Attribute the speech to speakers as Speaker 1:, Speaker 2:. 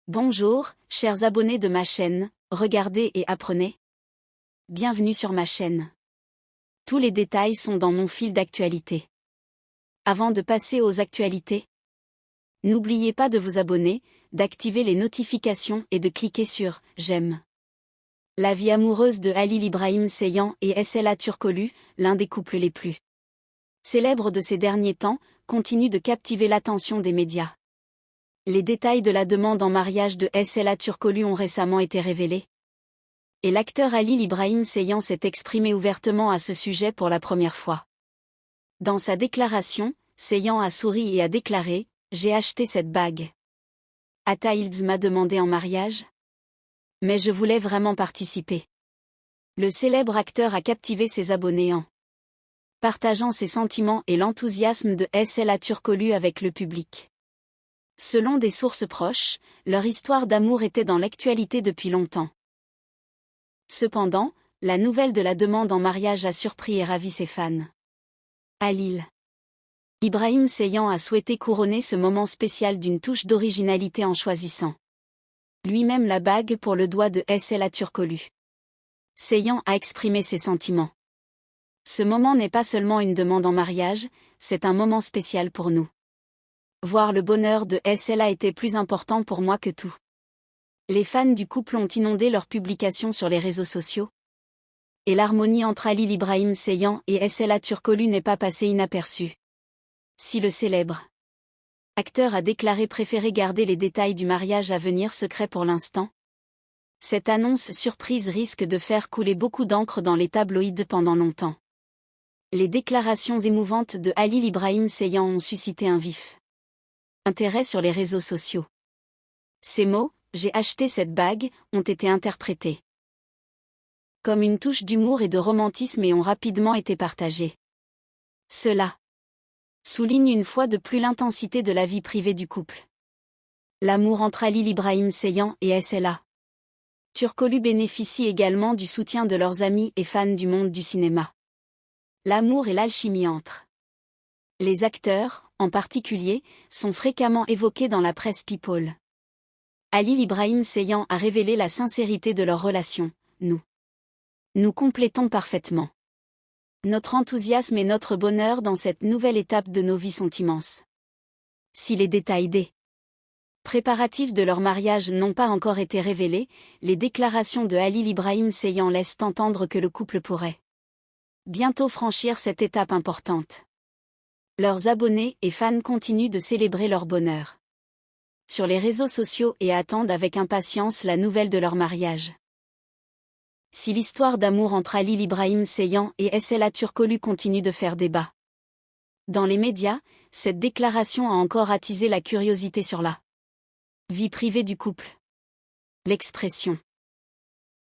Speaker 1: Bonjour, chers abonnés de ma chaîne, regardez et apprenez. Bienvenue sur ma chaîne. Tous les détails sont dans mon fil d'actualité. Avant de passer aux actualités, n'oubliez pas de vous abonner, d'activer les notifications et de cliquer sur « J'aime ». La vie amoureuse de Halil Ibrahim Ceyhan et Sla Turkoglu, l'un des couples les plus célèbres de ces derniers temps, continue de captiver l'attention des médias. Les détails de la demande en mariage de Sla Turkoglu ont récemment été révélés. Et l'acteur Halil Ibrahim Ceyhan s'est exprimé ouvertement à ce sujet pour la première fois. Dans sa déclaration, Ceyhan a souri et a déclaré « J'ai acheté cette bague. Ata Hills m'a demandé en mariage. Mais je voulais vraiment participer. » Le célèbre acteur a captivé ses abonnés en partageant ses sentiments et l'enthousiasme de Sla Turkoglu avec le public. Selon des sources proches, leur histoire d'amour était dans l'actualité depuis longtemps. Cependant, la nouvelle de la demande en mariage a surpris et ravi ses fans. Halil Ibrahim Ceyhan a souhaité couronner ce moment spécial d'une touche d'originalité en choisissant lui-même la bague pour le doigt de Sla Turkoglu. Ceyhan a exprimé ses sentiments. Ce moment n'est pas seulement une demande en mariage, c'est un moment spécial pour nous. Voir le bonheur de Sla était plus important pour moi que tout. Les fans du couple ont inondé leurs publications sur les réseaux sociaux. Et l'harmonie entre Halil Ibrahim Ceyhan et Sla Turkoglu n'est pas passée inaperçue. Si le célèbre acteur a déclaré préférer garder les détails du mariage à venir secrets pour l'instant, cette annonce surprise risque de faire couler beaucoup d'encre dans les tabloïds pendant longtemps. Les déclarations émouvantes de Halil Ibrahim Ceyhan ont suscité un vif intérêt sur les réseaux sociaux. Ces mots, « J'ai acheté cette bague », ont été interprétés comme une touche d'humour et de romantisme et ont rapidement été partagés. Cela souligne une fois de plus l'intensité de la vie privée du couple. L'amour entre Halil Ibrahim Ceyhan et Sla Turkoglu bénéficie également du soutien de leurs amis et fans du monde du cinéma. L'amour et l'alchimie entre les acteurs, en particulier, sont fréquemment évoqués dans la presse people. Halil Ibrahim Ceyhan a révélé la sincérité de leur relation. Nous complétons parfaitement. Notre enthousiasme et notre bonheur dans cette nouvelle étape de nos vies sont immenses. Si les détails des préparatifs de leur mariage n'ont pas encore été révélés, les déclarations de Halil Ibrahim Ceyhan laissent entendre que le couple pourrait bientôt franchir cette étape importante. Leurs abonnés et fans continuent de célébrer leur bonheur sur les réseaux sociaux et attendent avec impatience la nouvelle de leur mariage. Si l'histoire d'amour entre Halil Ibrahim Ceyhan et Sla Turkoglu continue de faire débat dans les médias, cette déclaration a encore attisé la curiosité sur la vie privée du couple. L'expression